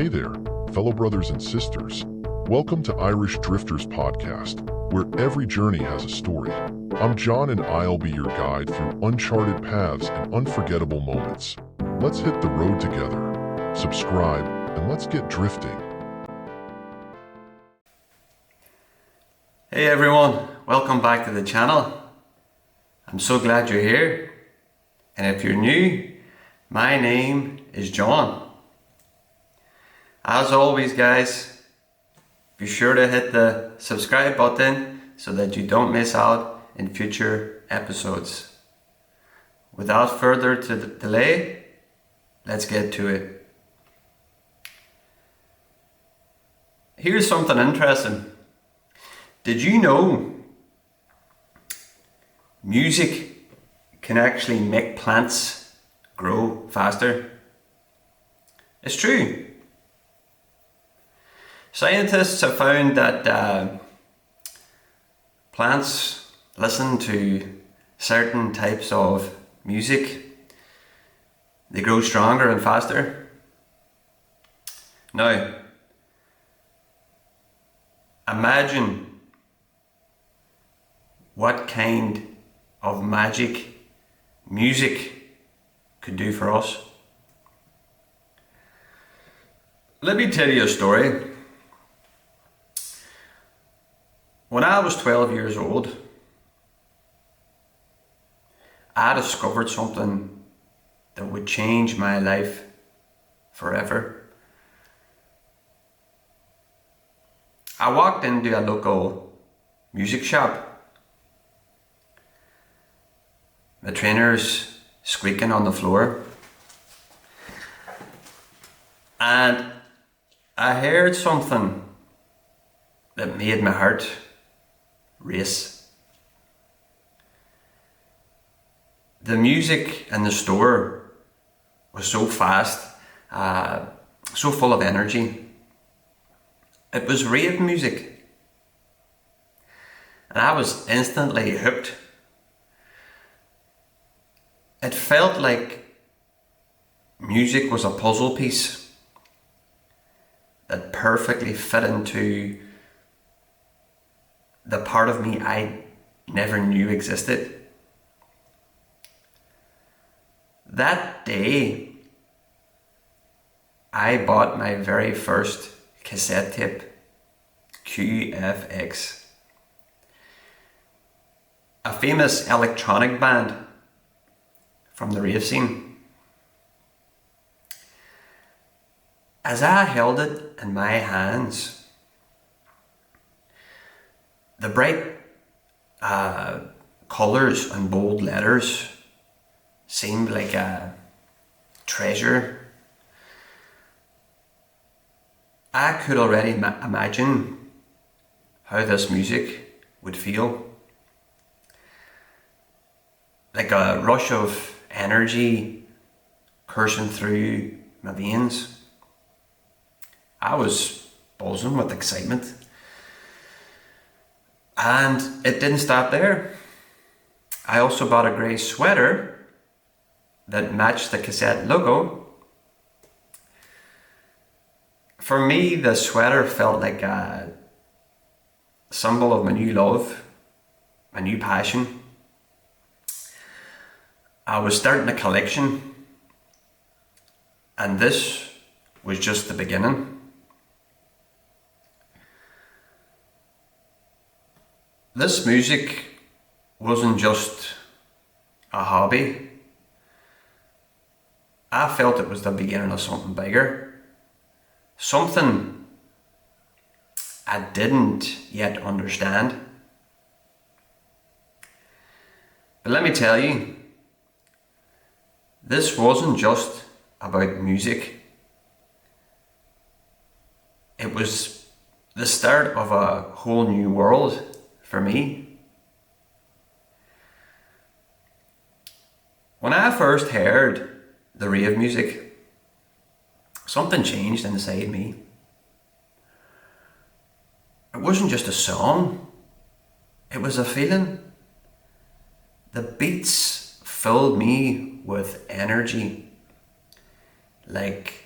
Hey there, fellow brothers and sisters. Welcome to Irish Drifters Podcast, where every journey has a story. I'm John and I'll be your guide through uncharted paths and unforgettable moments. Let's hit the road together. Subscribe, and let's get drifting. Hey everyone, welcome back to the channel. I'm so glad you're here. And if you're new, my name is John. As always guys, be sure to hit the subscribe button so that you don't miss out in future episodes. Without further delay, let's get to it. Here's something interesting. Did you know music can actually make plants grow faster? It's true. Scientists have found that plants listen to certain types of music. They grow stronger and faster. Now, imagine what kind of magic music could do for us. Let me tell you a story. When I was 12 years old, I discovered something that would change my life forever. I walked into a local music shop. The trainers squeaking on the floor. And I heard something that made my heart race. The music in the store was so fast, so full of energy. It was rave music. And I was instantly hooked. It felt like music was a puzzle piece that perfectly fit into the part of me I never knew existed. That day, I bought my very first cassette tape, QFX. A famous electronic band from the rave scene. As I held it in my hands, the bright colours and bold letters seemed like a treasure. I could already imagine how this music would feel. Like a rush of energy coursing through my veins. I was buzzing with excitement. And it didn't stop there. I also bought a grey sweater that matched the cassette logo. For me, the sweater felt like a symbol of my new love, my new passion. I was starting a collection, and this was just the beginning. This music wasn't just a hobby. I felt it was the beginning of something bigger. Something I didn't yet understand. But let me tell you, this wasn't just about music. It was the start of a whole new world for me. When I first heard the rave music, something changed inside me. It wasn't just a song, it was a feeling. The beats filled me with energy, like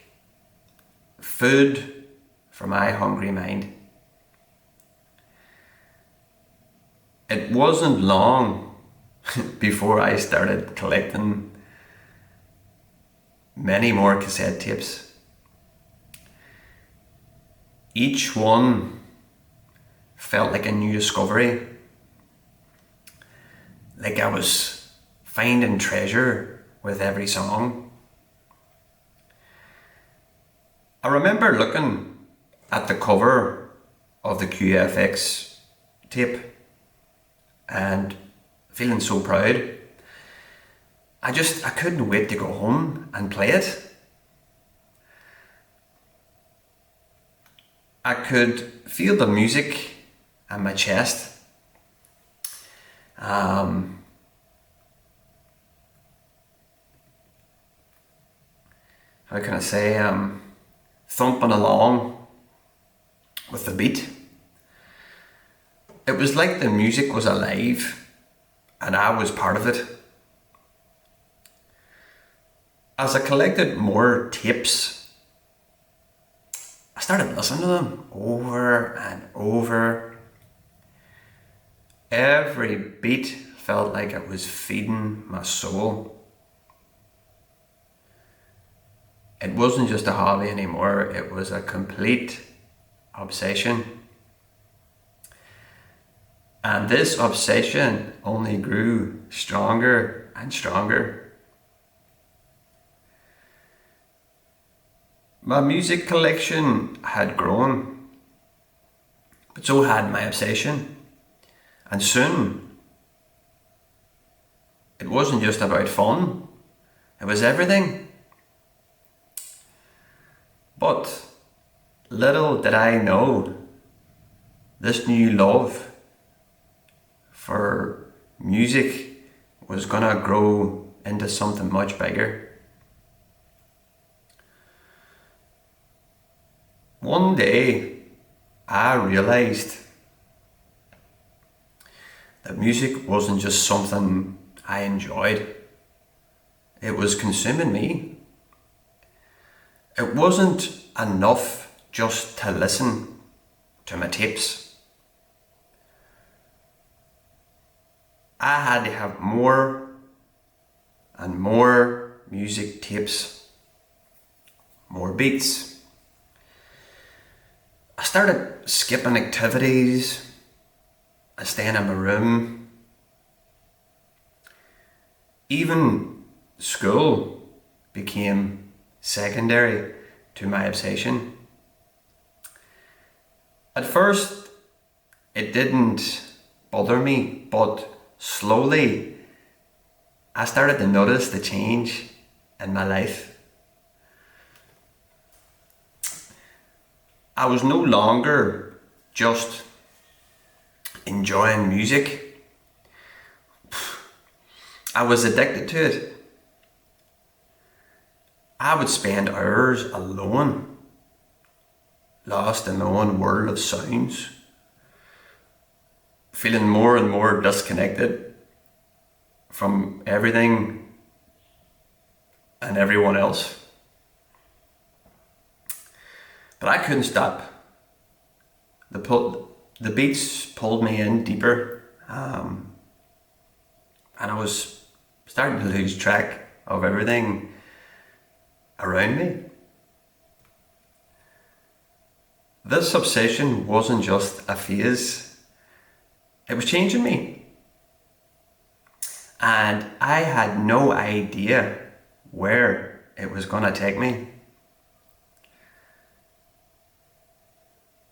food for my hungry mind. It wasn't long before I started collecting many more cassette tapes. Each one felt like a new discovery, like I was finding treasure with every song. I remember looking at the cover of the QFX tape and feeling so proud. I couldn't wait to go home and play it. I could feel the music in my chest. How can I say? Thumping along with the beat. It was like the music was alive and I was part of it. As I collected more tapes, I started listening to them over and over. Every beat felt like it was feeding my soul. It wasn't just a hobby anymore, it was a complete obsession. And this obsession only grew stronger and stronger. My music collection had grown, but so had my obsession. And soon, it wasn't just about fun, it was everything. But little did I know, this new love for music was gonna grow into something much bigger. One day, I realized that music wasn't just something I enjoyed, it was consuming me. It wasn't enough just to listen to my tapes. I had to have more and more music tapes, more beats. I started skipping activities and staying in my room. Even school became secondary to my obsession. At first, it didn't bother me, but slowly I started to notice the change in my life. I was no longer just enjoying music. I was addicted to it. I would spend hours alone, lost in my own world of sounds, feeling more and more disconnected from everything and everyone else. But I couldn't stop. The beats pulled me in deeper, and I was starting to lose track of everything around me. This obsession wasn't just a phase, it was changing me. And I had no idea where it was gonna take me.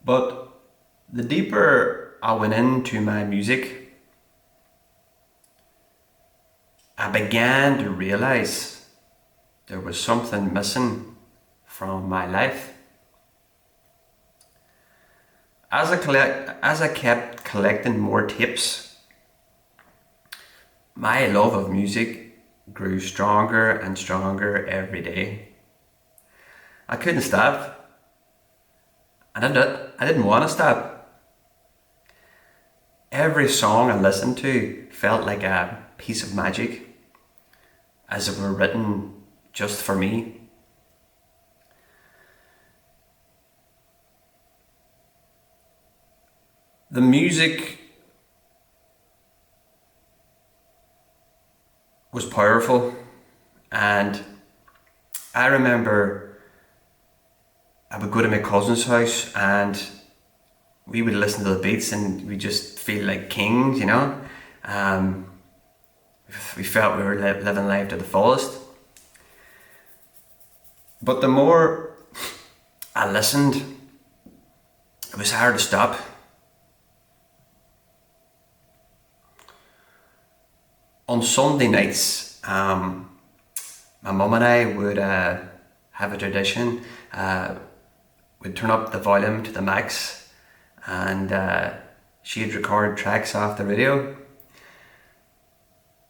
But the deeper I went into my music, I began to realize there was something missing from my life. As I kept collecting more tapes, my love of music grew stronger and stronger every day. I couldn't stop. And I didn't want to stop. Every song I listened to felt like a piece of magic, as it were written just for me. The music was powerful, and I remember I would go to my cousin's house and we would listen to the beats and we just feel like kings, you know. We felt we were living life to the fullest. But the more I listened, it was hard to stop. On Sunday nights, my mum and I would have a tradition. We'd turn up the volume to the max, and she'd record tracks off the radio.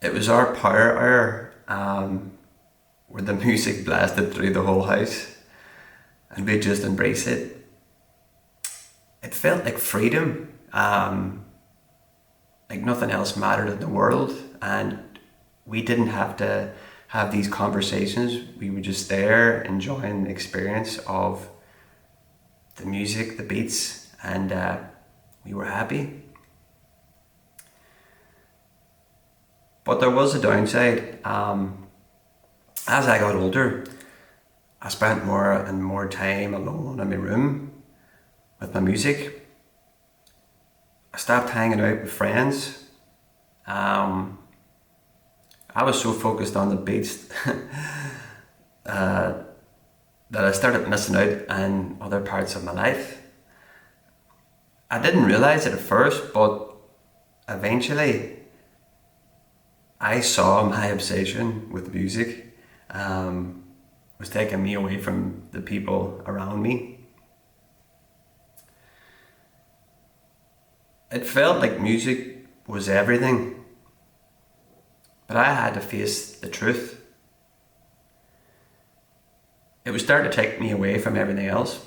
It was our power hour, where the music blasted through the whole house, and we'd just embrace it. It felt like freedom, like nothing else mattered in the world, and we didn't have to have these conversations. We were just there enjoying the experience of the music, the beats, and we were happy. But there was a downside. As I got older, I spent more and more time alone in my room with my music. I stopped hanging out with friends. I was so focused on the beats that I started missing out on other parts of my life. I didn't realize it at first, but eventually I saw my obsession with music was taking me away from the people around me. It felt like music was everything, but I had to face the truth. It was starting to take me away from everything else.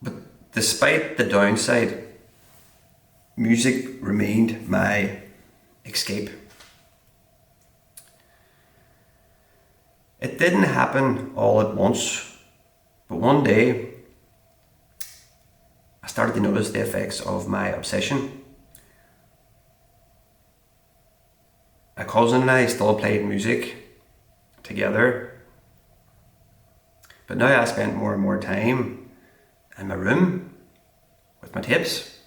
But despite the downside, music remained my escape. It didn't happen all at once, but one day I started to notice the effects of my obsession. My cousin and I still played music together, but now I spent more and more time in my room with my tapes.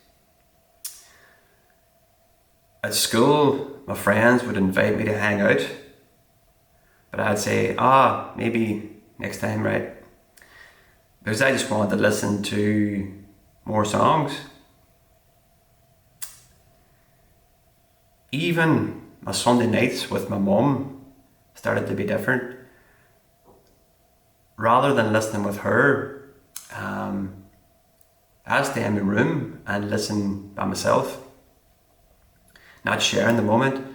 At school, my friends would invite me to hang out, but I'd say, maybe next time, right? Because I just wanted to listen to more songs. Even my Sunday nights with my mum started to be different. Rather than listening with her, I'd stay in my room and listen by myself, not sharing the moment.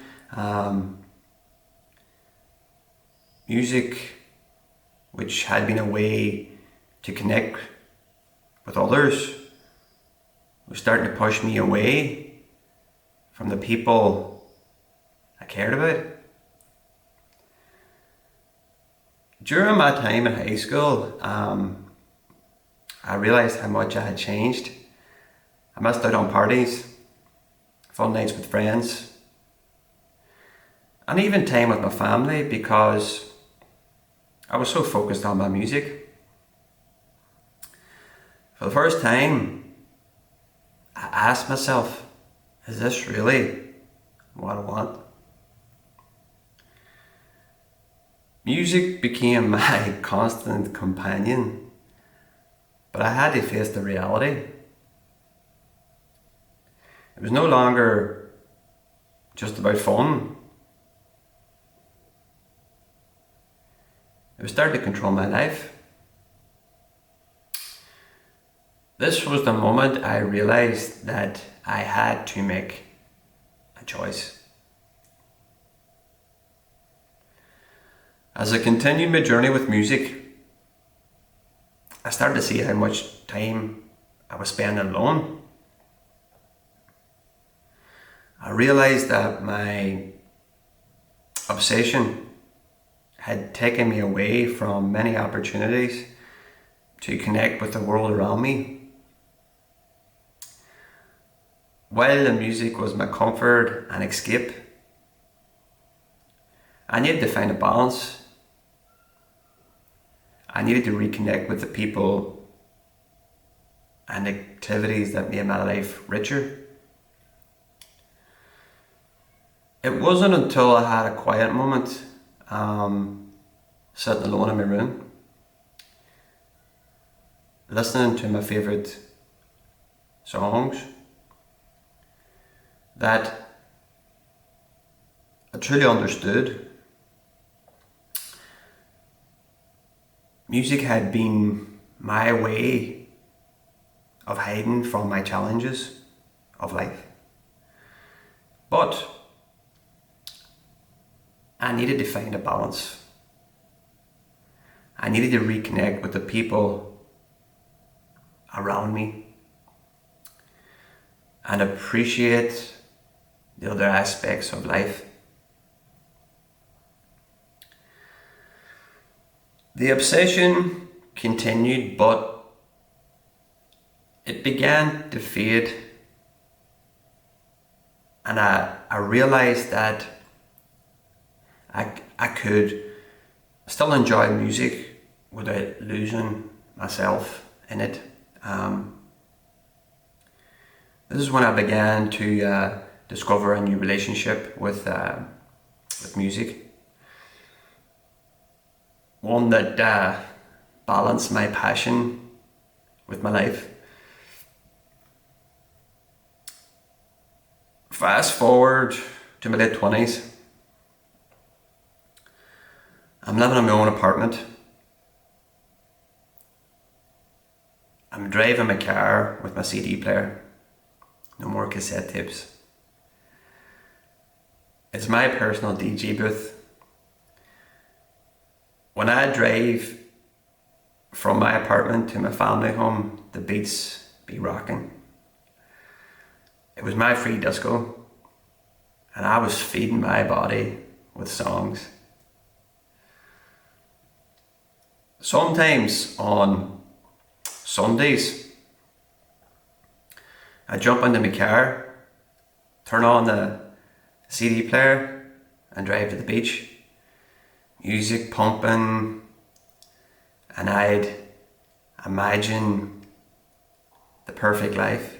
Music, which had been a way to connect with others, was starting to push me away from the people I cared about. During my time in high school, I realised how much I had changed. I missed out on parties, fun nights with friends, and even time with my family because I was so focused on my music. For the first time, I asked myself, is this really what I want? Music became my constant companion, but I had to face the reality. It was no longer just about fun. It was starting to control my life. This was the moment I realized that I had to make a choice. As I continued my journey with music, I started to see how much time I was spending alone. I realized that my obsession had taken me away from many opportunities to connect with the world around me. While the music was my comfort and escape, I needed to find a balance. I needed to reconnect with the people and activities that made my life richer. It wasn't until I had a quiet moment, sitting alone in my room, listening to my favourite songs, that I truly understood music had been my way of hiding from my challenges of life. But I needed to find a balance. I needed to reconnect with the people around me and appreciate the other aspects of life. The obsession continued, but it began to fade, and I realized that I could still enjoy music without losing myself in it. This is when I began to discover a new relationship with music. One that balanced my passion with my life. Fast forward to my late 20s. I'm living in my own apartment. I'm driving my car with my CD player. No more cassette tapes. It's my personal DJ booth. When I drive from my apartment to my family home, the beats be rocking. It was my free disco, and I was feeding my body with songs. Sometimes on Sundays, I jump into my car, turn on the CD player and drive to the beach. Music pumping, and I'd imagine the perfect life.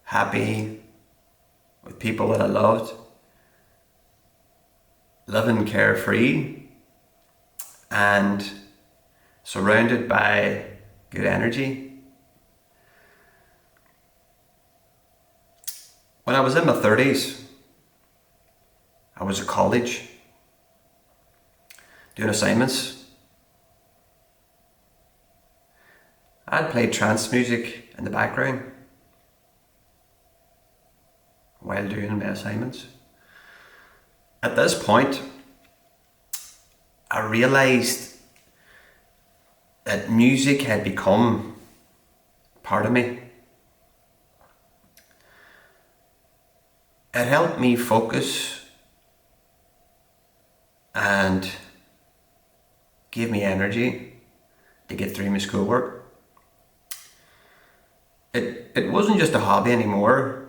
Happy with people that I loved, living carefree and surrounded by good energy. When I was in my 30s, I was at college doing assignments. I'd played trance music in the background while doing my assignments. At this point, I realised that music had become part of me. It helped me focus and gave me energy to get through my schoolwork. It wasn't just a hobby anymore.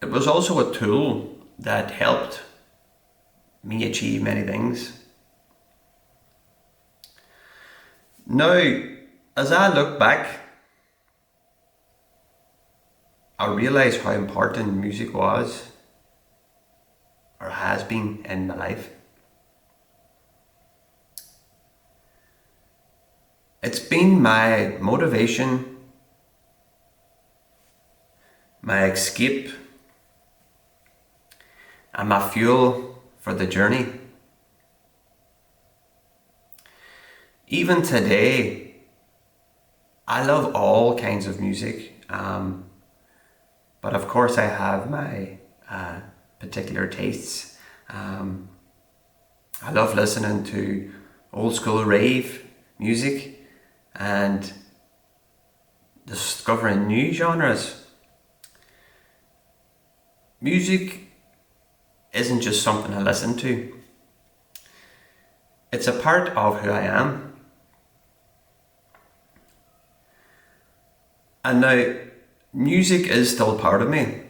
It was also a tool that helped me achieve many things. Now, as I look back, I realise how important music was or has been in my life. It's been my motivation, my escape, and my fuel for the journey. Even today, I love all kinds of music, but of course I have my particular tastes. I love listening to old school rave music and discovering new genres. Music isn't just something I listen to. It's a part of who I am. And now, music is still part of me,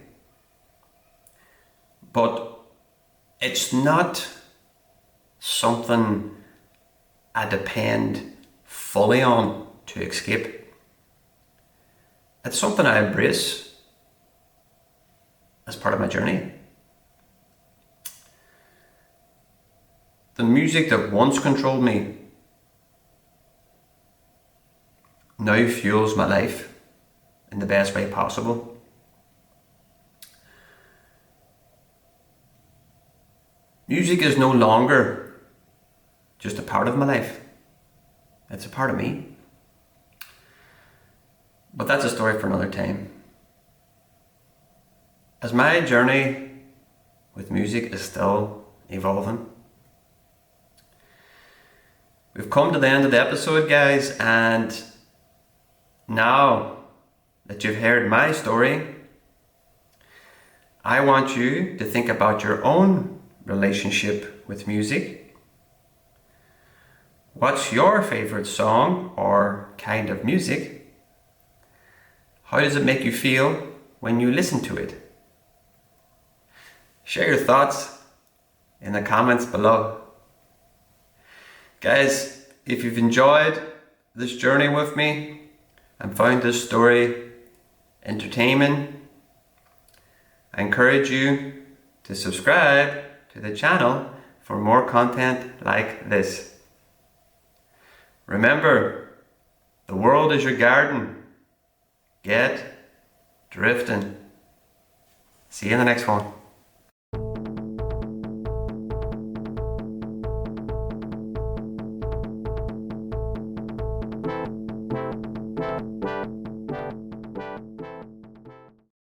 but it's not something I depend fully on to escape. It's something I embrace as part of my journey. The music that once controlled me now fuels my life in the best way possible. Music is no longer just a part of my life. It's a part of me. But that's a story for another time. As my journey with music is still evolving, we've come to the end of the episode, guys, and now that you've heard my story, I want you to think about your own relationship with music. What's your favorite song or kind of music? How does it make you feel when you listen to it? Share your thoughts in the comments below. Guys, if you've enjoyed this journey with me and found this story entertaining, I encourage you to subscribe to the channel for more content like this. Remember, the world is your garden. Get drifting. See you in the next one.